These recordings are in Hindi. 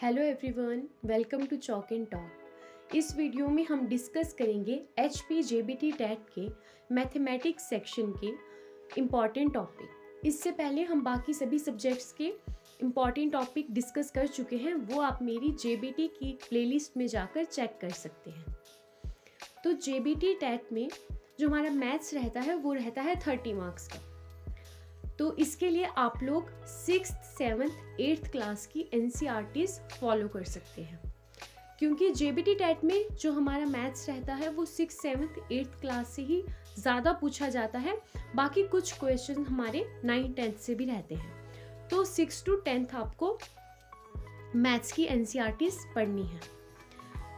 Hello everyone, welcome to chalk and talk. इस वीडियो में हम डिस्कस करेंगे HPJBT टैट के मैथमेटिक्स सेक्शन के इम्पॉर्टेंट टॉपिक। इससे पहले हम बाकी सभी सब्जेक्ट्स के इम्पॉर्टेंट टॉपिक डिस्कस कर चुके हैं, वो आप मेरी JBT की प्लेलिस्ट में जाकर चेक कर सकते हैं। तो JBT टैट में जो हमारा मैथ्स रहता है वो रहता है 30 मार्क्स का। तो इसके लिए आप लोग 6th, 7th, 8th क्लास की NCERTs फॉलो कर सकते हैं, क्योंकि JBT टैट में जो हमारा मैथ्स रहता है वो 6th, 7th, 8th क्लास से ही ज़्यादा पूछा जाता है। बाकी कुछ क्वेश्चन हमारे 9th, 10th से भी रहते हैं। तो 6th to 10th आपको मैथ्स की NCERTs पढ़नी है।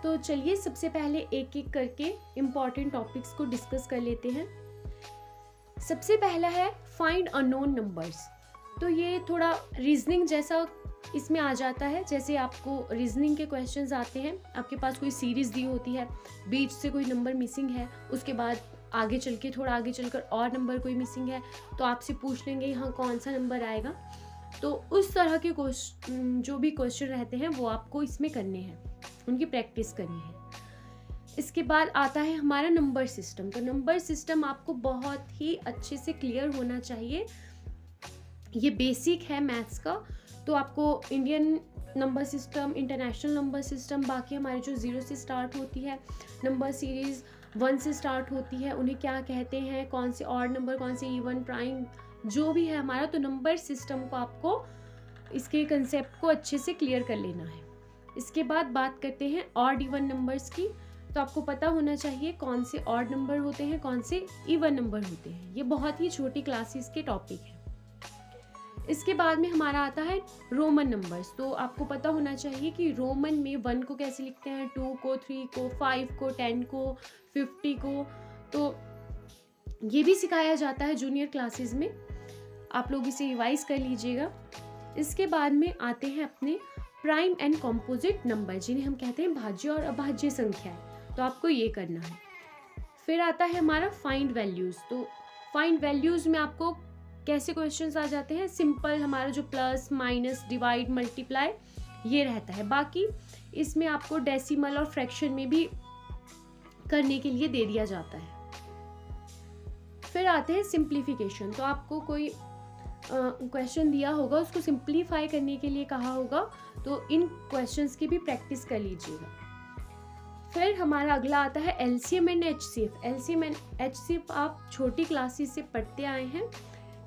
तो चलिए सबसे पहले एक एक करके इम्पॉर्टेंट टॉपिक्स को डिस्कस कर लेते हैं। सबसे पहला है फाइंड अननोन नंबर्स। तो ये थोड़ा रीजनिंग जैसा इसमें आ जाता है। जैसे आपको रीजनिंग के क्वेश्चंस आते हैं, आपके पास कोई सीरीज दी होती है, बीच से कोई नंबर मिसिंग है, उसके बाद आगे चल के थोड़ा आगे चलकर और नंबर कोई मिसिंग है, तो आपसे पूछ लेंगे यहाँ कौन सा नंबर आएगा। तो उस तरह के जो भी क्वेश्चन रहते हैं वो आपको इसमें करने हैं, उनकी प्रैक्टिस करनी है। इसके बाद आता है हमारा नंबर सिस्टम। तो नंबर सिस्टम आपको बहुत ही अच्छे से क्लियर होना चाहिए। ये बेसिक है मैथ्स का। तो आपको Indian number system, international number system, बाकी हमारे जो 0 से स्टार्ट होती है नंबर सीरीज़, 1 से स्टार्ट होती है, उन्हें क्या कहते हैं, कौन से ऑड नंबर, कौन से इवन, प्राइम, जो भी है हमारा, तो नंबर सिस्टम को आपको इसके कंसेप्ट को अच्छे से क्लियर कर लेना है। इसके बाद बात करते हैं ऑड इवन नंबर्स की। तो आपको पता होना चाहिए कौन से ऑड नंबर होते हैं, कौन से इवन नंबर होते हैं। ये बहुत ही छोटी क्लासेस के टॉपिक है। इसके बाद में हमारा आता है रोमन नंबर्स। तो आपको पता होना चाहिए कि रोमन में 1 को कैसे लिखते हैं, 2 को, 3 को, 5 को, 10 को, 50 को। तो ये भी सिखाया जाता है जूनियर क्लासेस में। आप लोग इसे रिवाइज कर लीजिएगा। इसके बाद में आते हैं अपने प्राइम एंड कॉम्पोजिट नंबर, जिन्हें हम कहते हैं भाज्य और अभाज्य संख्याएं। तो आपको ये करना है। फिर आता है हमारा फाइंड वैल्यूज़। तो फाइंड वैल्यूज़ में आपको कैसे क्वेश्चंस आ जाते हैं, सिंपल हमारा जो प्लस, माइनस, डिवाइड, मल्टीप्लाई ये रहता है। बाकी इसमें आपको डेसिमल और फ्रैक्शन में भी करने के लिए दे दिया जाता है। फिर आते हैं सिंप्लीफिकेशन। तो आपको कोई क्वेश्चन दिया होगा, उसको सिंप्लीफाई करने के लिए कहा होगा, तो इन क्वेश्चंस की भी प्रैक्टिस कर लीजिएगा। फिर हमारा अगला आता है LCM and HCF। LCM and HCF आप छोटी क्लासेस से पढ़ते आए हैं।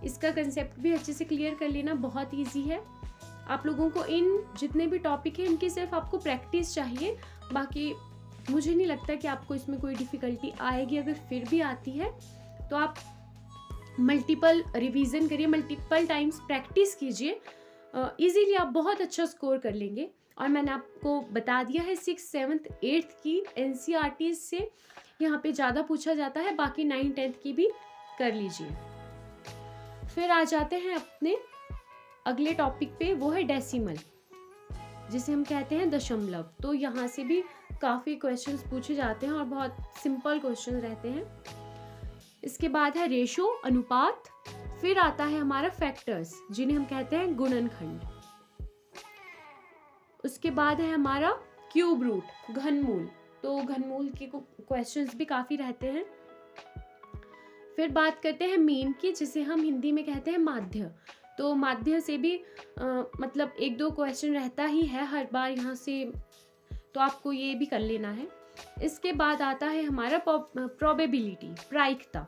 इसका कंसेप्ट भी अच्छे से क्लियर कर लेना बहुत ईजी है। आप लोगों को इन जितने भी टॉपिक हैं इनकी सिर्फ आपको प्रैक्टिस चाहिए। बाकी मुझे नहीं लगता कि आपको इसमें कोई डिफ़िकल्टी आएगी। अगर फिर भी आती है तो आप मल्टीपल रिवीजन करिए, मल्टीपल टाइम्स प्रैक्टिस कीजिए। इजीली आप बहुत अच्छा स्कोर कर लेंगे। और मैंने आपको बता दिया है 6th, 7th, 8th की NCERTs से यहाँ पे ज़्यादा पूछा जाता है। बाकी 9th, 10th की भी कर लीजिए। फिर आ जाते हैं अपने अगले टॉपिक पे, वो है डेसिमल, जिसे हम कहते हैं दशमलव। तो यहाँ से भी काफ़ी क्वेश्चंस पूछे जाते हैं और बहुत सिंपल क्वेश्चन रहते हैं। इसके बाद है रेशो, अनुपात। फिर आता है हमारा फैक्टर्स, जिन्हें हम कहते हैं गुणनखंड। उसके बाद है हमारा क्यूब रूट, घनमूल। तो घनमूल के क्वेश्चंस भी काफ़ी रहते हैं। फिर बात करते हैं मीन की, जिसे हम हिंदी में कहते हैं माध्य। तो माध्य से भी मतलब 1-2 क्वेश्चन रहता ही है हर बार यहाँ से, तो आपको ये भी कर लेना है। इसके बाद आता है हमारा प्रोबेबिलिटी, प्रायिकता,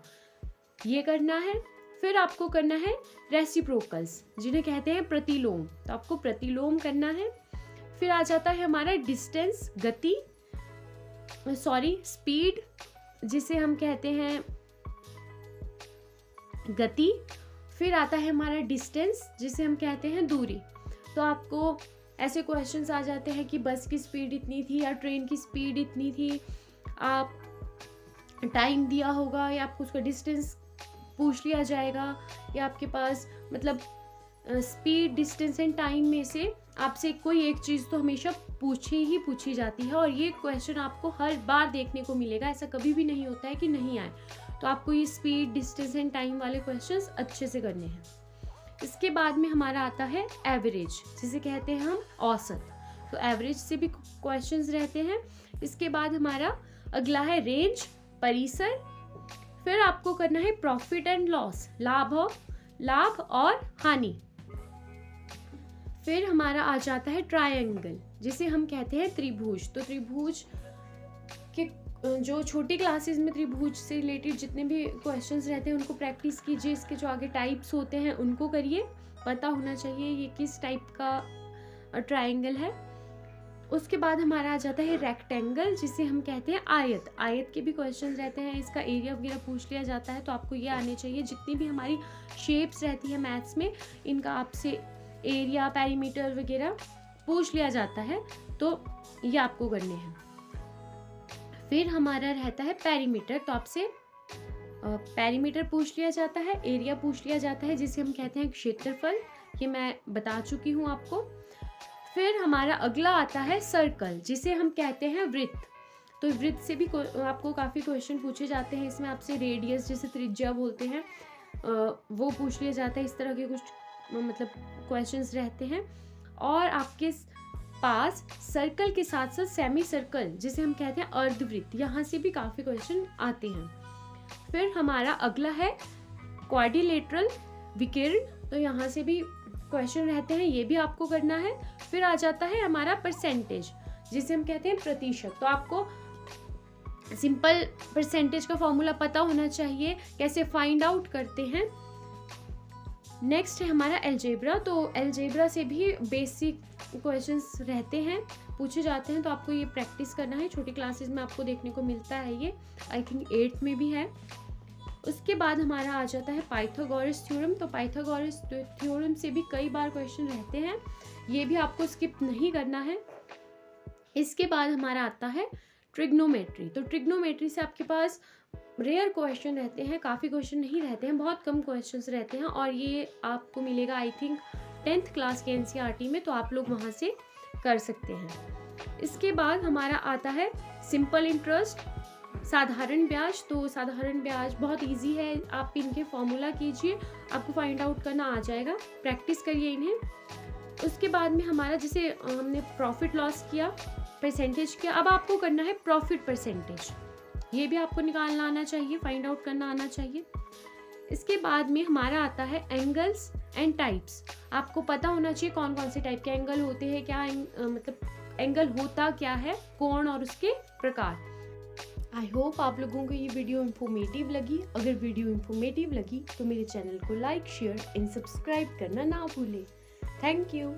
ये करना है। फिर आपको करना है रेसिप्रोकल्स, जिन्हें कहते हैं प्रतिलोम। तो आपको प्रतिलोम करना है। फिर आ जाता है हमारा डिस्टेंस, गति, स्पीड, जिसे हम कहते हैं गति। फिर आता है हमारा डिस्टेंस, जिसे हम कहते हैं दूरी। तो आपको ऐसे क्वेश्चंस आ जाते हैं कि बस की स्पीड इतनी थी या ट्रेन की स्पीड इतनी थी, आप टाइम दिया होगा या आपको उसका डिस्टेंस पूछ लिया जाएगा, या आपके पास मतलब स्पीड, डिस्टेंस एंड टाइम में से आपसे कोई एक चीज़ तो हमेशा पूछी जाती है। और ये क्वेश्चन आपको हर बार देखने को मिलेगा, ऐसा कभी भी नहीं होता है कि नहीं आए। तो आपको ये स्पीड, डिस्टेंस एंड टाइम वाले क्वेश्चंस अच्छे से करने हैं। इसके बाद में हमारा आता है एवरेज, जिसे कहते हैं हम औसत। तो एवरेज से भी क्वेश्चंस रहते हैं। इसके बाद हमारा अगला है रेंज, परिसर। फिर आपको करना है प्रॉफिट एंड लॉस, लाभ और हानि। फिर हमारा आ जाता है ट्रायंगल, जिसे हम कहते हैं त्रिभुज। तो त्रिभुज के जो छोटी क्लासेस में त्रिभुज से रिलेटेड जितने भी क्वेश्चंस रहते हैं उनको प्रैक्टिस कीजिए। इसके जो आगे टाइप्स होते हैं उनको करिए, पता होना चाहिए ये किस टाइप का ट्रायंगल है। उसके बाद हमारा आ जाता है रेक्टेंगल, जिसे हम कहते हैं आयत। आयत के भी क्वेश्चंस रहते हैं, इसका एरिया वगैरह पूछ लिया जाता है, तो आपको ये आने चाहिए। जितनी भी हमारी शेप्स रहती है मैथ्स में, इनका आपसे एरिया, पेरीमीटर वगैरह पूछ लिया जाता है, तो ये आपको करने हैं। फिर हमारा रहता है पेरीमीटर, तो आपसे पेरीमीटर पूछ लिया जाता है, एरिया पूछ लिया जाता है, जिसे हम कहते हैं क्षेत्रफल। ये मैं बता चुकी हूँ आपको। फिर हमारा अगला आता है सर्कल, जिसे हम कहते हैं वृत्त। तो वृत्त से भी आपको काफ़ी क्वेश्चन पूछे जाते हैं। इसमें आपसे रेडियस, जैसे त्रिज्या बोलते हैं, वो पूछ लिया जाता है। इस तरह के कुछ मतलब क्वेश्चंस रहते हैं। और आपके पास सर्कल के साथ साथ सेमी सर्कल, जिसे हम कहते हैं अर्धवृत्त, यहाँ से भी काफ़ी क्वेश्चन आते हैं। फिर हमारा अगला है क्वाड्रिलेटरल, विकर्ण। तो यहाँ से भी क्वेश्चन रहते हैं, ये भी आपको करना है। फिर आ जाता है हमारा परसेंटेज, जिसे हम कहते हैं प्रतिशत। तो आपको सिंपल परसेंटेज का फॉर्मूला पता होना चाहिए, कैसे फाइंड आउट करते हैं। नेक्स्ट है हमारा अलजेब्रा। तो अलजेब्रा से भी बेसिक क्वेश्चंस रहते हैं, पूछे जाते हैं, तो आपको ये प्रैक्टिस करना है। छोटी क्लासेस में आपको देखने को मिलता है, ये आई थिंक 8th में भी है। उसके बाद हमारा आ जाता है पाइथागोरस थ्योरम। तो पाइथागोरस थ्योरम से भी कई बार क्वेश्चन रहते हैं, ये भी आपको स्किप नहीं करना है। इसके बाद हमारा आता है ट्रिग्नोमेट्री। तो ट्रिग्नोमेट्री से आपके पास रेयर क्वेश्चन रहते हैं, काफ़ी क्वेश्चन नहीं रहते हैं, बहुत कम क्वेश्चंस रहते हैं, और ये आपको मिलेगा आई थिंक 10th क्लास के NCERT में, तो आप लोग वहाँ से कर सकते हैं। इसके बाद हमारा आता है सिंपल इंटरेस्ट, साधारण ब्याज। तो साधारण ब्याज बहुत इजी है, आप इनके फॉर्मूला कीजिए, आपको फाइंड आउट करना आ जाएगा, प्रैक्टिस करिए इन्हें। उसके बाद में हमारा, जैसे हमने प्रॉफिट लॉस किया, परसेंटेज किया, अब आपको करना है प्रॉफिट परसेंटेज। ये भी आपको निकालना आना चाहिए, फाइंड आउट करना आना चाहिए। इसके बाद में हमारा आता है एंगल्स एंड टाइप्स। आपको पता होना चाहिए कौन कौन से टाइप के एंगल होते हैं, क्या मतलब एंगल होता क्या है, कोण और उसके प्रकार। आई होप आप लोगों को ये वीडियो इन्फॉर्मेटिव लगी। अगर वीडियो इन्फॉर्मेटिव लगी तो मेरे चैनल को लाइक, शेयर एंड सब्सक्राइब करना ना भूलें। Thank you.